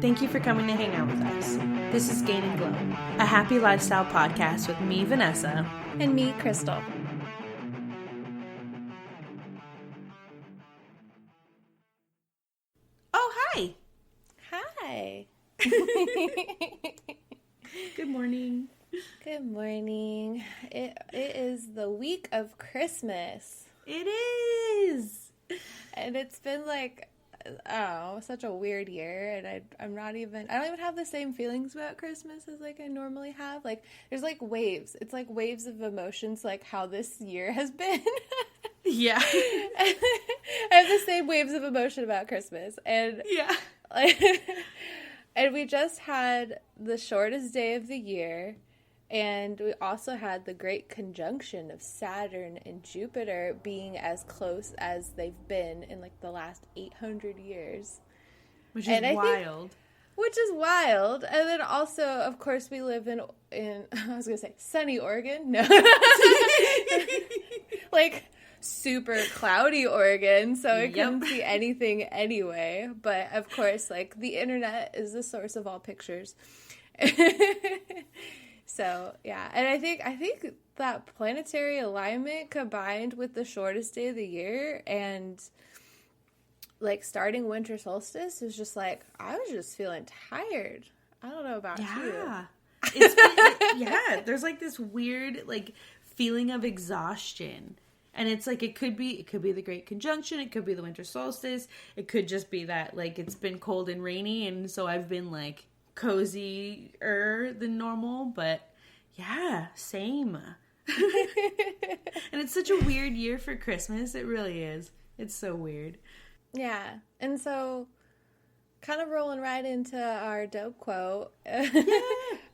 Thank you for coming to hang out with us. This is Gain and Glow, a happy lifestyle podcast with me, Vanessa. And me, Crystal. Oh, hi. Hi. Good morning. Good morning. It is the week of Christmas. It is. And it's been like, such a weird year. And I don't even have the same feelings about Christmas as like I normally have. Like there's like waves. It's like waves of emotions, like how this year has been. Yeah. I have the same waves of emotion about Christmas. And yeah. And we just had the shortest day of the year. And we also had the great conjunction of Saturn and Jupiter being as close as they've been in like the last 800 years. Which is wild. Which is wild. And then also, of course, we live in I was going to say, sunny Oregon. No. Like, super cloudy Oregon, so it couldn't see anything anyway. But, of course, like, the internet is the source of all pictures. So, yeah, and I think that planetary alignment combined with the shortest day of the year and, like, starting winter solstice is just, like, I was just feeling tired. I don't know about you. Yeah, there's, like, this weird, like, feeling of exhaustion. And it's, like, it could be the Great Conjunction, it could be the winter solstice, it could just be that, like, it's been cold and rainy, and so I've been, like, cozier than normal, but yeah, same. And it's such a weird year for Christmas. It really is. It's so weird. Yeah. And so kind of rolling right into our dope quote. Yeah.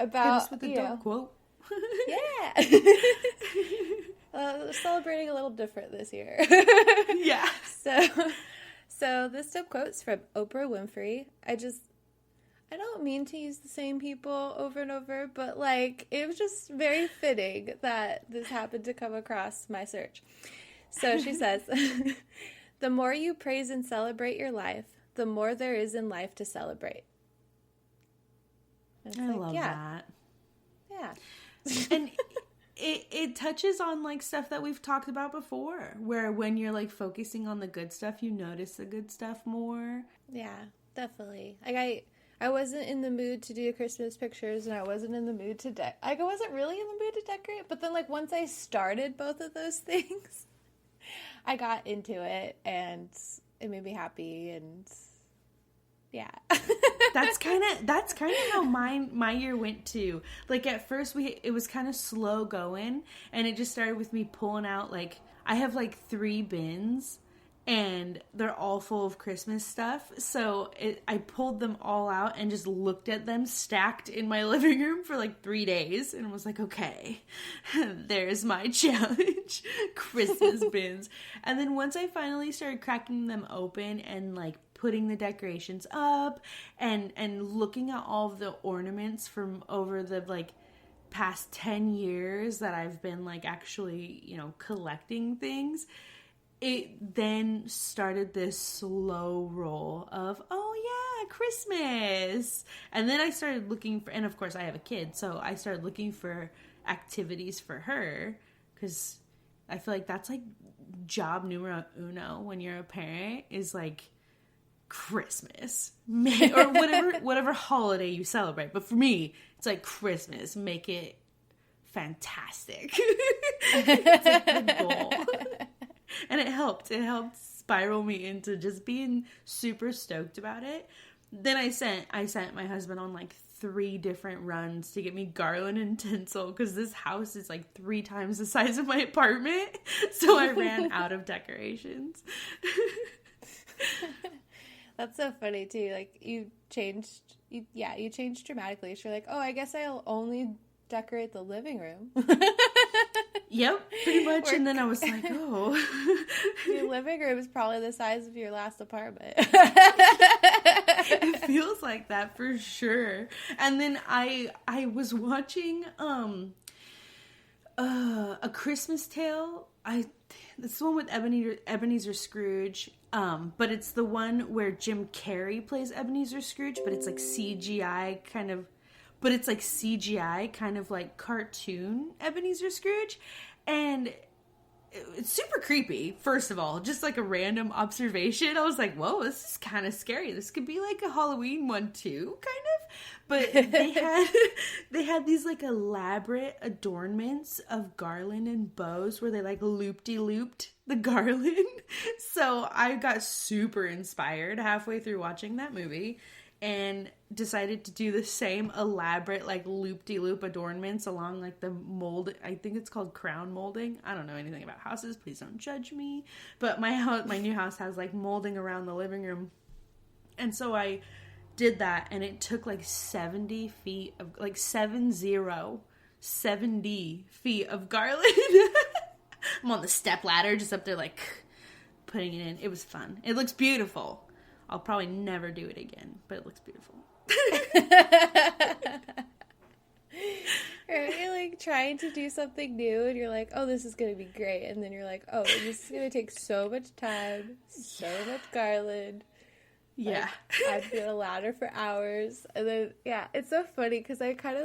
About with the dope quote. Yeah. Celebrating a little different this year. Yeah. So this dope quote's from Oprah Winfrey. I don't mean to use the same people over and over, but, like, it was just very fitting that this happened to come across my search. So she says, the more you praise and celebrate your life, the more there is in life to celebrate. I love that. Yeah. And it touches on, like, stuff that we've talked about before, where when you're, like, focusing on the good stuff, you notice the good stuff more. Yeah, definitely. Like, I wasn't in the mood to do Christmas pictures, and I wasn't in the mood to I wasn't really in the mood to decorate, but then, like, once I started both of those things, I got into it, and it made me happy, and yeah. That's kind of how my year went too. Like, at first it was kind of slow going, and it just started with me pulling out, like, I have, like, 3 bins, and they're all full of Christmas stuff. So I pulled them all out and just looked at them stacked in my living room for like 3 days. And was like, okay, there's my challenge. Christmas bins. And then once I finally started cracking them open and like putting the decorations up and looking at all of the ornaments from over the like past 10 years that I've been like actually, you know, collecting things, it then started this slow roll of, oh yeah, Christmas. And then I started looking for, and of course I have a kid, so I started looking for activities for her, because I feel like that's like job numero uno when you're a parent, is like Christmas. Or whatever holiday you celebrate. But for me, it's like Christmas. Make it fantastic. It's like the goal. And it helped spiral me into just being super stoked about it. Then I sent my husband on like 3 different runs to get me garland and tinsel, because this house is like 3 times the size of my apartment. So I ran out of decorations. That's so funny too. Like you changed dramatically. So you're like, oh, I guess I'll only decorate the living room. Yep, pretty much. And then I was like, oh. Your living room is probably the size of your last apartment. It feels like that for sure. And then I was watching A Christmas Tale. It's the one with Ebenezer Scrooge. But it's the one where Jim Carrey plays Ebenezer Scrooge, but it's like CGI kind of, but it's like CGI kind of like cartoon Ebenezer Scrooge. And it's super creepy, first of all. Just like a random observation. I was like, whoa, this is kind of scary. This could be like a Halloween one too, kind of. But they had these like elaborate adornments of garland and bows where they like loop-de-looped the garland. So I got super inspired halfway through watching that movie and decided to do the same elaborate like loop-de-loop adornments along like the mold. I think it's called crown molding. I don't know anything about houses. Please don't judge me. But my new house has like molding around the living room. And so I did that, and it took like 70 feet of, like 70 feet of garland. I'm on the step ladder, just up there like putting it in. It was fun. It looks beautiful. I'll probably never do it again, but it looks beautiful. You're like trying to do something new, and you're like, oh, this is going to be great. And then you're like, oh, this is going to take so much time, so much garland. Yeah. Like, I'd be on a ladder for hours. And then, yeah, it's so funny because I kind of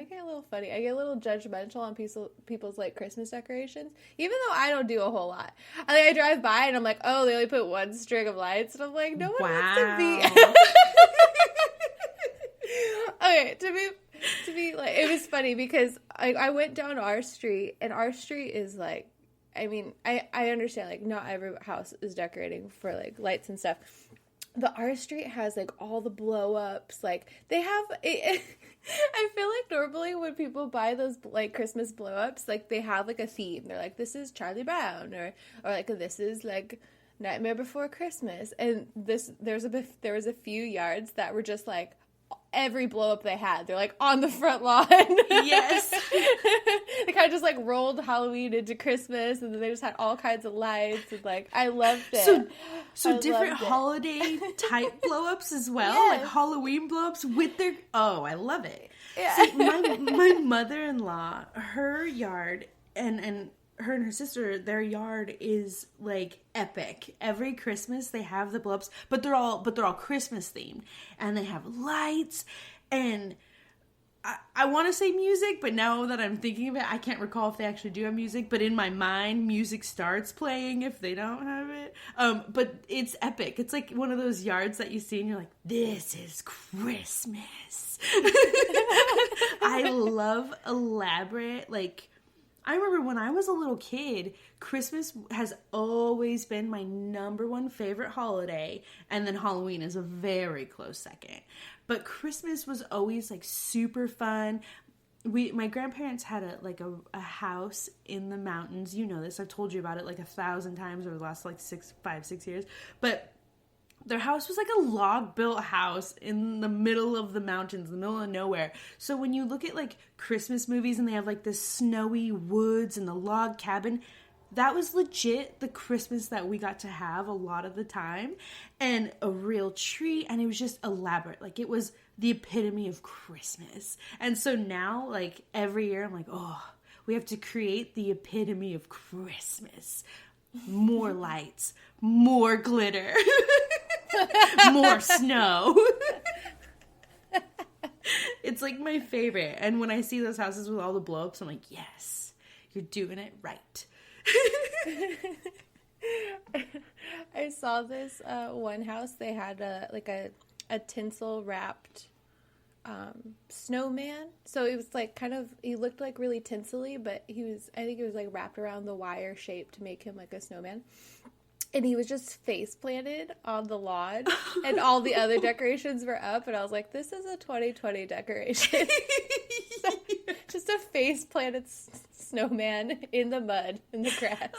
get a little funny. I get a little judgmental on people's like Christmas decorations, even though I don't do a whole lot. I drive by and I'm like, oh, they only put one string of lights. And I'm like, no one wants to be. Okay, to be like, it was funny because I went down our street, and our street is like, I mean, I understand, like, not every house is decorating for, like, lights and stuff. But our street has, like, all the blow-ups. Like, they have... I feel like normally when people buy those, like, Christmas blow-ups, like, they have, like, a theme. They're like, this is Charlie Brown. Or like, this is, like, Nightmare Before Christmas. And there was a few yards that were just, like, every blow up they had. They're like on the front lawn. Yes. They kind of just like rolled Halloween into Christmas, and then they just had all kinds of lights, and like I loved it. So different holiday type blow ups as well, yes. like Halloween blow ups with their. Oh, I love it. Yeah. See, my mother-in-law, her yard and her and her sister, their yard is like epic. Every Christmas they have the blow-ups, but they're all Christmas themed, and they have lights, and I want to say music, but now that I'm thinking of it, I can't recall if they actually do have music, but in my mind, music starts playing if they don't have it. But it's epic. It's like one of those yards that you see and you're like, this is Christmas. I love elaborate, like, I remember when I was a little kid, Christmas has always been my number one favorite holiday, and then Halloween is a very close second. But Christmas was always like super fun. My grandparents had a house in the mountains. You know this. I've told you about it like 1,000 times over the last like 6 years. But their house was like a log-built house in the middle of the mountains, in the middle of nowhere. So when you look at like Christmas movies and they have like the snowy woods and the log cabin, that was legit the Christmas that we got to have a lot of the time. And a real tree, and it was just elaborate. Like, it was the epitome of Christmas. And so now, like, every year I'm like, oh, we have to create the epitome of Christmas. More lights, more glitter, more snow. It's like my favorite. And when I see those houses with all the blow-ups, I'm like, yes, you're doing it right. I saw this one house. They had a tinsel wrapped snowman. So it was like kind of, he looked like really tinsely, but I think it was like wrapped around the wire shape to make him like a snowman. And he was just face planted on the lawn, and all the other decorations were up. And I was like, this is a 2020 decoration. Just a face planted snowman in the mud, in the grass.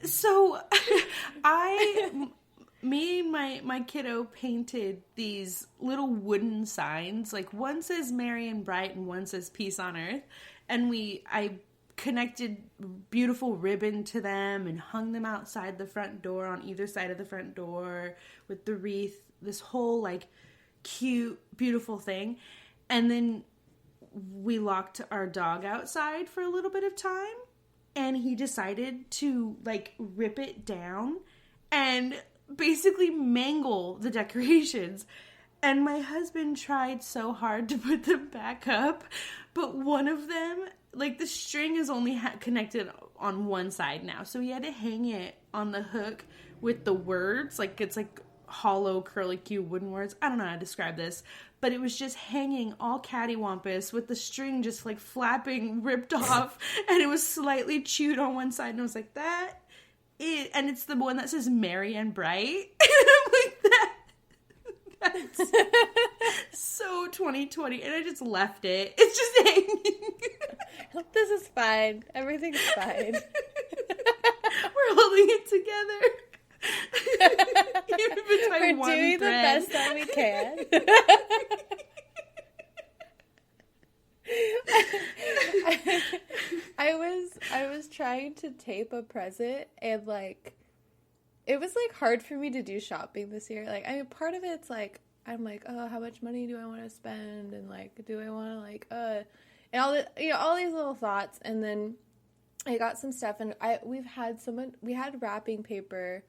So me and my kiddo painted these little wooden signs. Like, one says Merry and Bright and one says Peace on Earth. And I connected beautiful ribbon to them and hung them outside the front door, on either side of the front door, with the wreath, this whole like cute, beautiful thing. And then we locked our dog outside for a little bit of time, and he decided to, like, rip it down and basically mangle the decorations. And my husband tried so hard to put them back up, but one of them, like, the string is only connected on one side now, so he had to hang it on the hook with the words, like, it's like hollow curly Q wooden words. I don't know how to describe this, but it was just hanging all cattywampus with the string just, like, flapping, ripped off, and it was slightly chewed on one side, and I was like, and it's the one that says Merry and Bright, and I'm like, that's so 2020, and I just left it. It's just hanging. This is fine. Everything's fine. We're holding it together. We're doing the best that we can. I was trying to tape a present, and, like, it was, like, hard for me to do shopping this year. Like, I mean, part of it's, like, I'm like, oh, how much money do I want to spend? And, like, do I want to, like, and all the, all these little thoughts. And then I got some stuff, and we had wrapping paper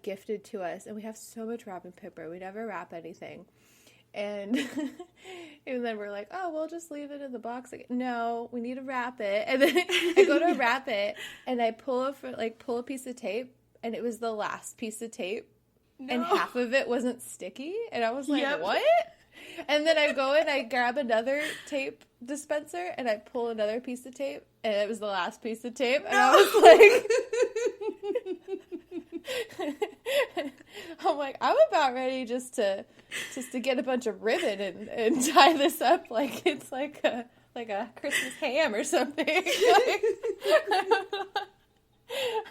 gifted to us, and we have so much wrapping paper. We never wrap anything. And and then we're like, oh, we'll just leave it in the box. Like, no, we need to wrap it. And then I go to wrap it, and I pull a piece of tape, and it was the last piece of tape, and half of it wasn't sticky. And I was like, what? And then I go and I grab another tape dispenser, and I pull another piece of tape, and it was the last piece of tape. And I was like, I'm like, I'm about ready just to get a bunch of ribbon and tie this up like it's like a Christmas ham or something.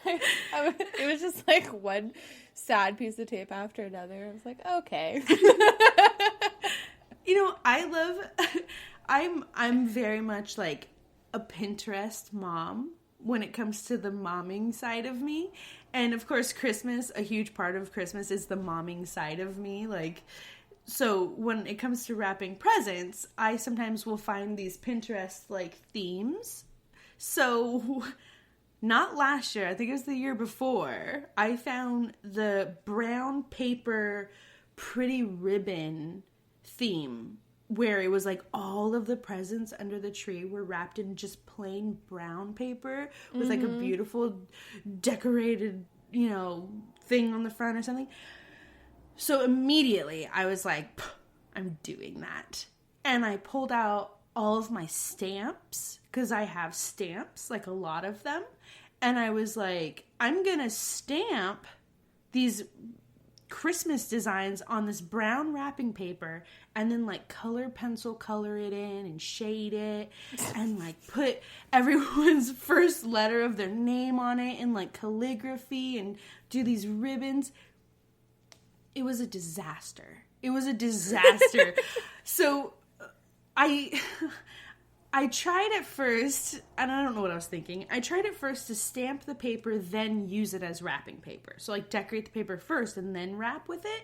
It was just like one sad piece of tape after another. I was like, okay. I'm very much like a Pinterest mom when it comes to the momming side of me. And of course, Christmas, a huge part of Christmas is the momming side of me. Like, so when it comes to wrapping presents, I sometimes will find these Pinterest, like, themes. So, not last year, I think it was the year before, I found the brown paper pretty ribbon theme, where it was like all of the presents under the tree were wrapped in just plain brown paper with like a beautiful decorated, thing on the front or something. So immediately I was like, I'm doing that. And I pulled out all of my stamps, because I have stamps, like a lot of them. And I was like, I'm going to stamp these Christmas designs on this brown wrapping paper, and then, like, pencil color it in and shade it, and, like, put everyone's first letter of their name on it in, like, calligraphy, and do these ribbons. It was a disaster. So I tried at first, and I don't know what I was thinking. I tried at first to stamp the paper, then use it as wrapping paper. So, like, decorate the paper first and then wrap with it.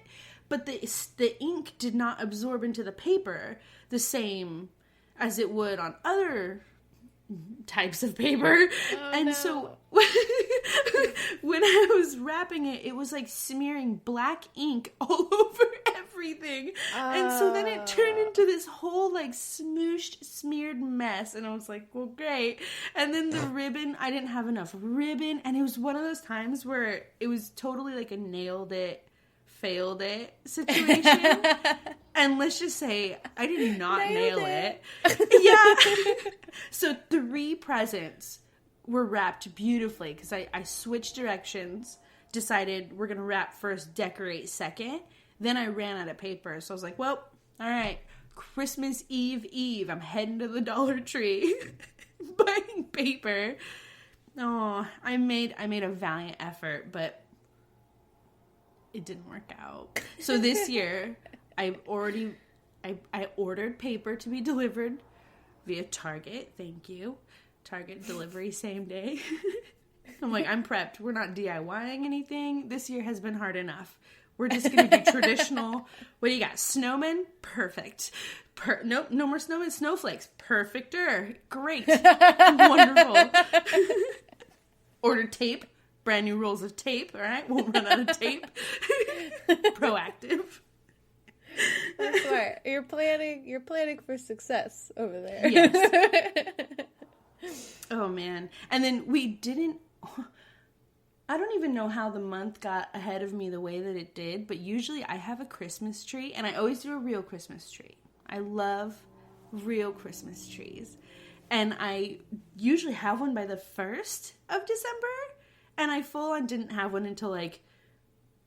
But the ink did not absorb into the paper the same as it would on other types of paper. So when I was wrapping it, it was like smearing black ink all over everything. And so then it turned into this whole like smooshed, smeared mess. And I was like, well, great. And then the ribbon, I didn't have enough ribbon. And it was one of those times where it was totally like a nailed it, failed it situation. And let's just say I did not nail it. Yeah. So 3 presents were wrapped beautifully because I switched directions, decided we're going to wrap first, decorate second. Then I ran out of paper. So I was like, well, all right, Christmas Eve, I'm heading to the Dollar Tree, buying paper. Oh, I made a valiant effort, but it didn't work out. So this year, I ordered paper to be delivered via Target. Thank you. Target delivery same day. I'm like, I'm prepped. We're not DIYing anything. This year has been hard enough. We're just going to do traditional. What do you got? Snowmen? Perfect. Nope, no more snowmen. Snowflakes. Perfecter. Great. Wonderful. Order tape. Brand new rolls of tape. All right. Won't run out of tape. Proactive. That's smart. You're planning for success over there. Yes. Oh, man. And then we didn't... I don't even know how the month got ahead of me the way that it did, but usually I have a Christmas tree, and I always do a real Christmas tree. I love real Christmas trees. And I usually have one by the 1st of December, and I full on didn't have one until like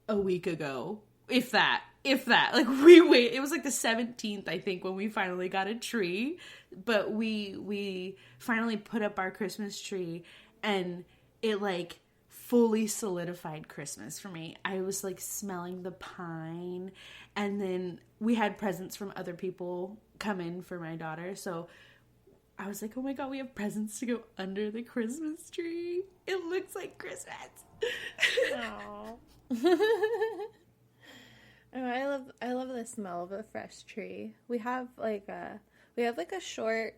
a week ago. If that. Like it was like the 17th, I think, when we finally got a tree. But we finally put up our Christmas tree, and it like fully solidified Christmas for me. I was like smelling the pine, and then we had presents from other people come in for my daughter, so I was like, oh my god, we have presents to go under the Christmas tree. It looks like Christmas. Aww. Oh, I love the smell of a fresh tree. We have like a short,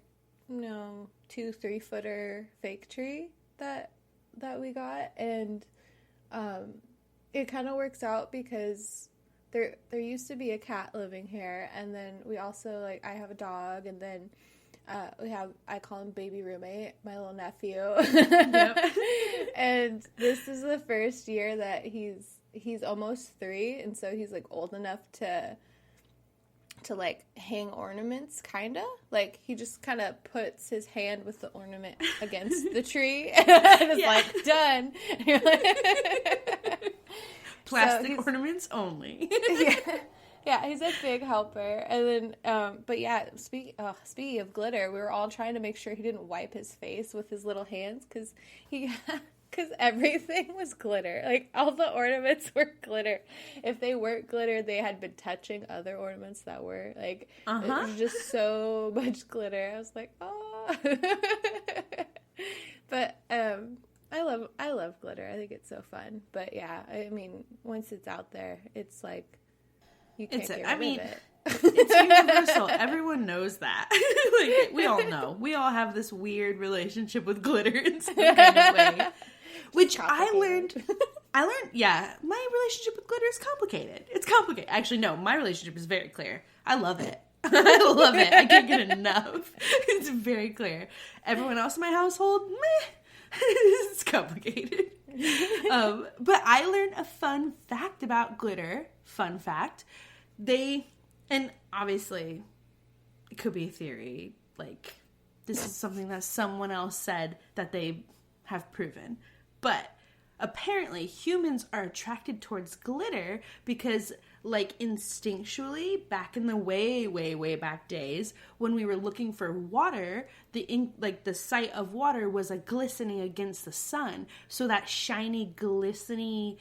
2-3 footer fake tree that we got, and it kind of works out because there used to be a cat living here, and then we also like I have a dog, and then I call him baby roommate, my little nephew. Yep. And this is the first year that he's almost 3, and so he's like old enough to like hang ornaments, kind of. Like he just kind of puts his hand with the ornament against the tree and it's like, done. Plastic ornaments only. Yeah, he's a big helper. And then, but yeah, speaking of glitter, we were all trying to make sure he didn't wipe his face with his little hands because everything was glitter. Like, all the ornaments were glitter. If they weren't glitter, they had been touching other ornaments that were, like, It was just so much glitter. I was like, oh. But, I love glitter. I think it's so fun. But, yeah, I mean, once it's out there, it's like, you can't get rid of it. It's universal. Everyone knows that. Like, we all know. We all have this weird relationship with glitter in some kind of way. Which I learned, yeah, my relationship with glitter is complicated. It's complicated. Actually, no, my relationship is very clear. I love it. I love it. I can't get enough. It's very clear. Everyone else in my household, meh. It's complicated. But I learned a fun fact about glitter. Fun fact. And obviously, it could be a theory. Like, this is something that someone else said that they have proven. But apparently, humans are attracted towards glitter because, like, instinctually, back in the way, way, way back days, when we were looking for water, the sight of water was, like, glistening against the sun. So that shiny, glistening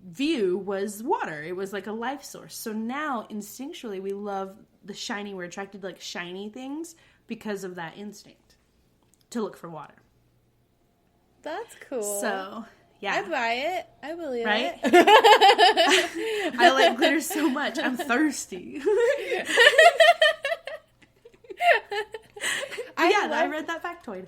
view was water. It was like a life source. So now, instinctually, we love the shiny. We're attracted to, like, shiny things because of that instinct to look for water. That's cool. So, yeah. I buy it. I believe it. Right? I like glitter so much. I'm thirsty. I read that factoid.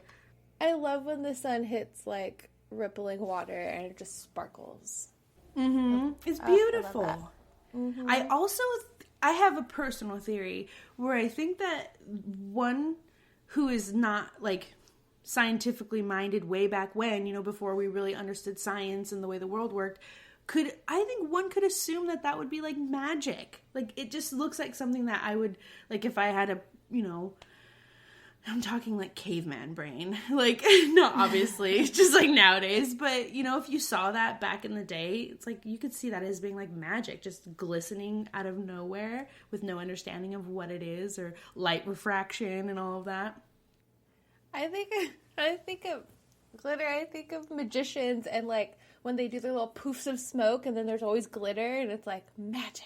I love when the sun hits, like, rippling water and it just sparkles. Mm-hmm. It's beautiful. I love that. Mm-hmm. I have a personal theory where I think that one who is not, like, scientifically minded way back when, before we really understood science and the way the world worked, I think one could assume that would be like magic. Like, it just looks like something that I would, like, if I had a, I'm talking like caveman brain, like, not obviously just like nowadays, but if you saw that back in the day, it's like you could see that as being like magic, just glistening out of nowhere with no understanding of what it is or light refraction and all of that. I think of glitter, I think of magicians and, like, when they do their little poofs of smoke and then there's always glitter and it's like magic.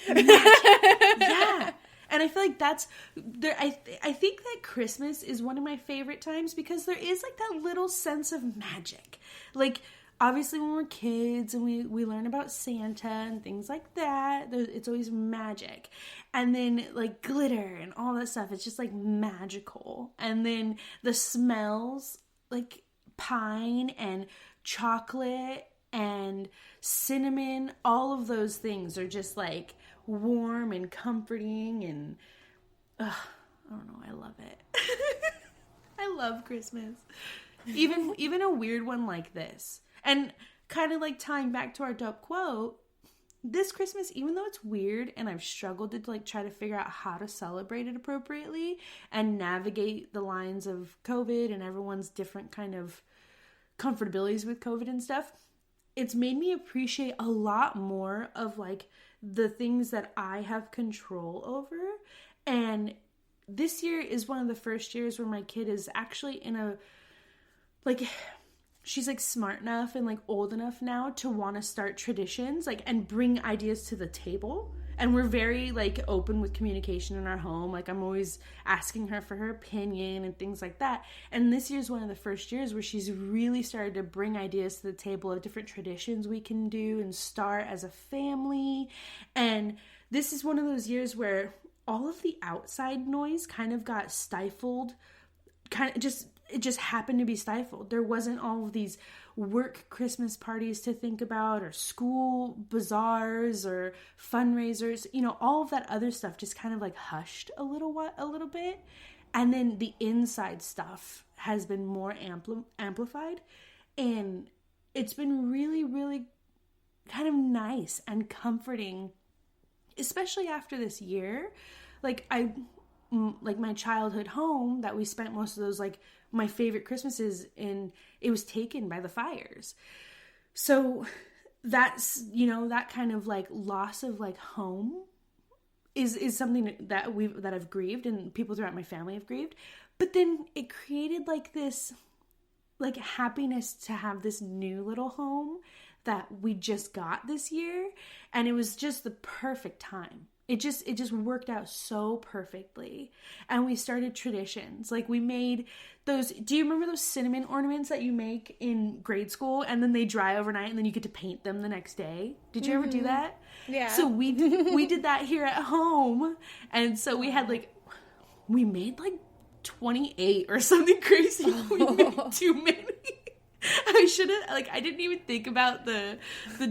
Yeah. And I feel like that's there. I think that Christmas is one of my favorite times because there is, like, that little sense of magic. Like, obviously when we're kids and we learn about Santa and things like that, it's always magic. And then like glitter and all that stuff, it's just like magical. And then the smells, like pine and chocolate and cinnamon, all of those things are just like warm and comforting, and I don't know, I love it. I love Christmas. Even a weird one like this. And kind of like tying back to our dope quote, this Christmas, even though it's weird and I've struggled to like try to figure out how to celebrate it appropriately and navigate the lines of COVID and everyone's different kind of comfortabilities with COVID and stuff, it's made me appreciate a lot more of like the things that I have control over. And this year is one of the first years where my kid is actually in a, like, she's like smart enough and like old enough now to want to start traditions, like, and bring ideas to the table. And we're very like open with communication in our home. Like, I'm always asking her for her opinion and things like that. And this year's one of the first years where she's really started to bring ideas to the table of different traditions we can do and start as a family. And this is one of those years where all of the outside noise kind of got stifled, it just happened to be stifled. There wasn't all of these work Christmas parties to think about, or school bazaars or fundraisers. You know, all of that other stuff just kind of like hushed a little bit. And then the inside stuff has been more amplified. And it's been really, really kind of nice and comforting, especially after this year. Like, my childhood home that we spent most of those, like, my favorite Christmases in, it was taken by the fires. So that's, you know, that kind of like loss of like home is something that I've grieved, and people throughout my family have grieved. But then it created like this like happiness to have this new little home that we just got this year, and it was just the perfect time. It just worked out so perfectly. And we started traditions. Like, we made those, do you remember those cinnamon ornaments that you make in grade school and then they dry overnight and then you get to paint them the next day? Did you ever do that? Yeah. So we did that here at home. And so we had we made 28 or something crazy. We made too many. I should have, I didn't even think about the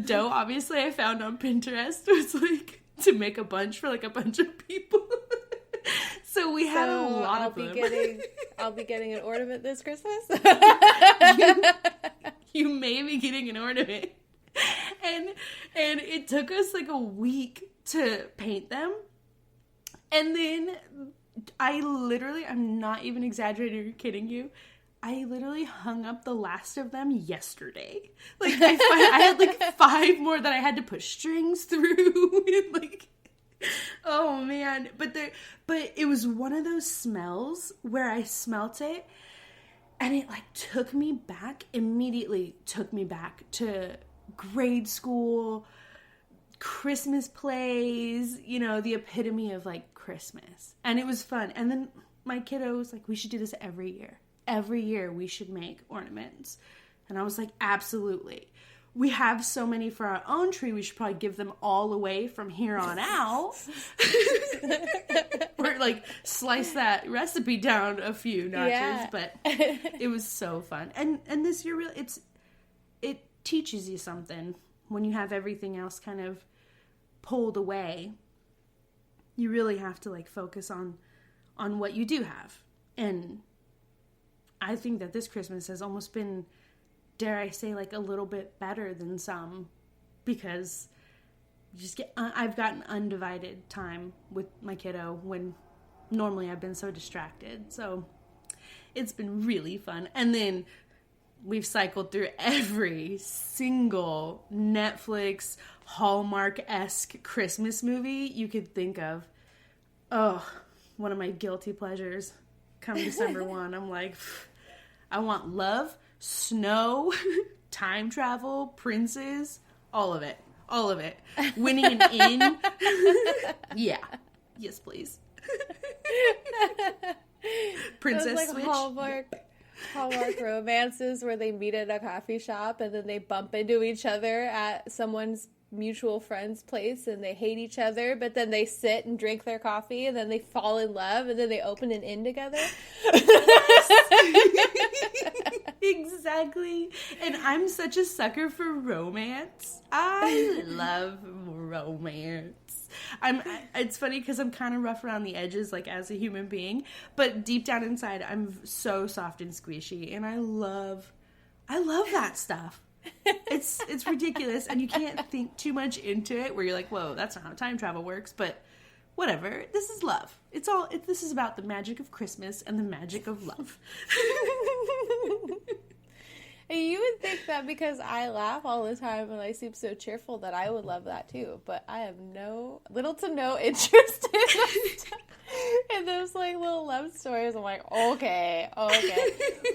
dough. Obviously, I found on Pinterest. It was to make a bunch for a bunch of people. So we had a lot of them. I'll be getting an ornament this Christmas. You may be getting an ornament. And it took us a week to paint them. And then I'm not even exaggerating or kidding you, I literally hung up the last of them yesterday. I had 5 more that I had to put strings through. Oh man. But it was one of those smells where I smelt it and it immediately took me back to grade school, Christmas plays, the epitome of Christmas. And it was fun. And then my kiddo was like, we should do this every year. Every year we should make ornaments. And I was like, absolutely. We have so many for our own tree, we should probably give them all away from here on out. Or slice that recipe down a few notches. Yeah. But it was so fun. And this year it teaches you something when you have everything else kind of pulled away. You really have to focus on what you do have. And I think that this Christmas has almost been, dare I say, a little bit better than some, because I've gotten undivided time with my kiddo when normally I've been so distracted. So it's been really fun. And then we've cycled through every single Netflix Hallmark-esque Christmas movie you could think of. Oh, one of my guilty pleasures. Come December 1, I'm like, I want love, snow, time travel, princes, all of it. All of it. Winning an inn. Yeah. Yes, please. Princess That was Switch. Hallmark. Hallmark romances where they meet at a coffee shop and then they bump into each other at someone's mutual friend's place and they hate each other, but then they sit and drink their coffee and then they fall in love and then they open an inn together. Exactly. And I'm such a sucker for romance. I love romance. It's funny because I'm kind of rough around the edges, like, as a human being, but deep down inside I'm so soft and squishy, and I love that stuff. It's ridiculous, and you can't think too much into it where you're like, whoa, that's not how time travel works, but whatever. This is love. This is about the magic of Christmas and the magic of love. You would think that because I laugh all the time and I seem so cheerful that I would love that too, but I have little to no interest in those like little love stories. I'm like, okay. But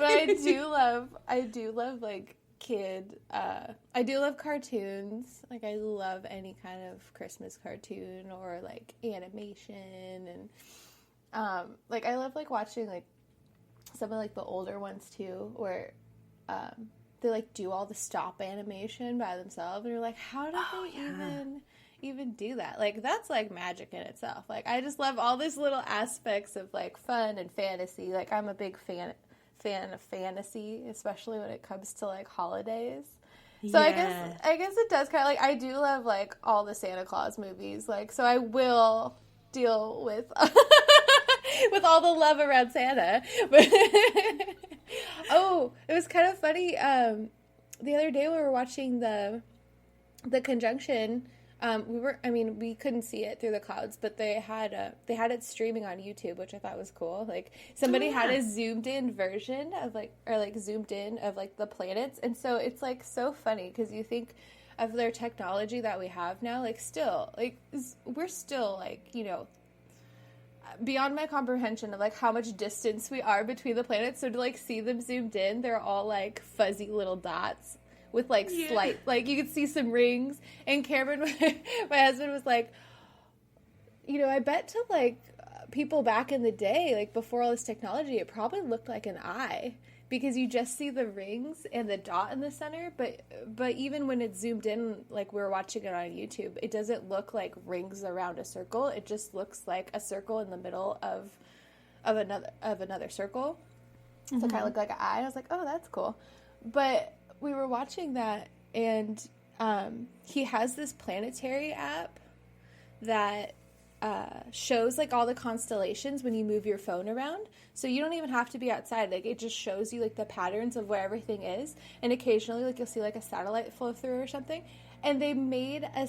I do love like I do love cartoons. Like, I love any kind of Christmas cartoon or like animation, and like I love like watching like some of like the older ones too, where they like do all the stop animation by themselves, and you're like, how did they even do that? Like, that's like magic in itself. Like, I just love all these little aspects of like fun and fantasy. Like, I'm a big fan of fantasy, especially when it comes to like holidays. So yeah. I guess it does kind of like, I do love like all the Santa Claus movies. Like, so I will deal with with all the love around Santa. But oh, it was kind of funny. The other day we were watching the Conjunction. We couldn't see it through the clouds, but they had it streaming on YouTube, which I thought was cool. Like, somebody had a zoomed in version of zoomed in of like the planets, and so it's like so funny because you think of their technology that we have now, like still like we're still like, you know, beyond my comprehension of like how much distance we are between the planets. So to like see them zoomed in, they're all like fuzzy little dots with like slight, like you could see some rings. And Cameron, my husband, was like, you know, I bet to like people back in the day, like before all this technology, it probably looked like an eye because you just see the rings and the dot in the center. But even when it's zoomed in, like we were watching it on YouTube, it doesn't look like rings around a circle. It just looks like a circle in the middle of another circle. So it kind of looked like an eye. I was like, oh, that's cool. But we were watching that, and he has this planetary app that shows like all the constellations when you move your phone around. So you don't even have to be outside. Like, it just shows you like the patterns of where everything is, and occasionally like you'll see like a satellite flow through or something. And they made a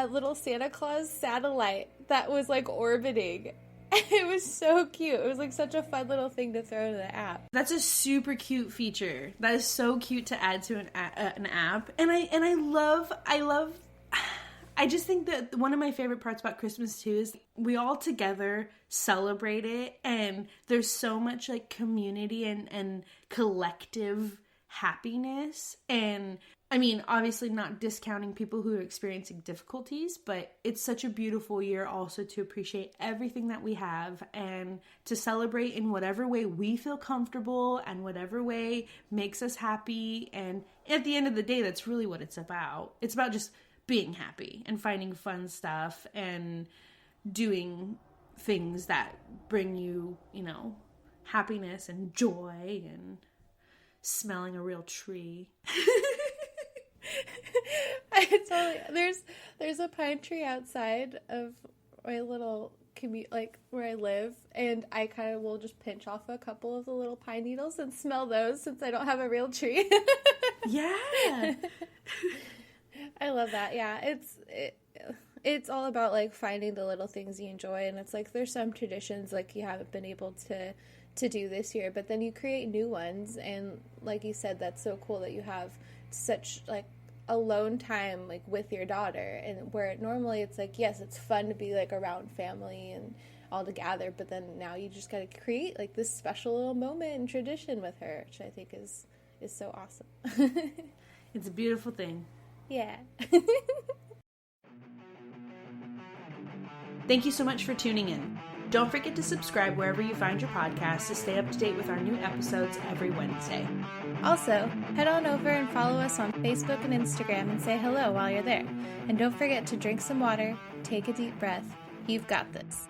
little Santa Claus satellite that was like orbiting. It was so cute. It was like such a fun little thing to throw into the app. That's a super cute feature. That is so cute to add to an app. And I love I just think that one of my favorite parts about Christmas too is we all together celebrate it, and there's so much like community and collective happiness. And I mean, obviously not discounting people who are experiencing difficulties, but it's such a beautiful year also to appreciate everything that we have and to celebrate in whatever way we feel comfortable and whatever way makes us happy. And at the end of the day, that's really what it's about. It's about just being happy and finding fun stuff and doing things that bring you, you know, happiness and joy and smelling a real tree. There's a pine tree outside of my little commute, like where I live, and I kind of will just pinch off a couple of the little pine needles and smell those since I don't have a real tree. Yeah. I love that. Yeah, it's all about like finding the little things you enjoy, and it's like there's some traditions like you haven't been able to do this year, but then you create new ones, and like you said, that's so cool that you have such like alone time like with your daughter, and where normally it's like, yes, it's fun to be like around family and all together, but then now you just got to create like this special little moment and tradition with her, which I think is so awesome. It's a beautiful thing. Yeah. Thank you so much for tuning in. Don't forget to subscribe wherever you find your podcast to stay up to date with our new episodes every Wednesday. Also, head on over and follow us on Facebook and Instagram and say hello while you're there. And don't forget to drink some water, take a deep breath. You've got this.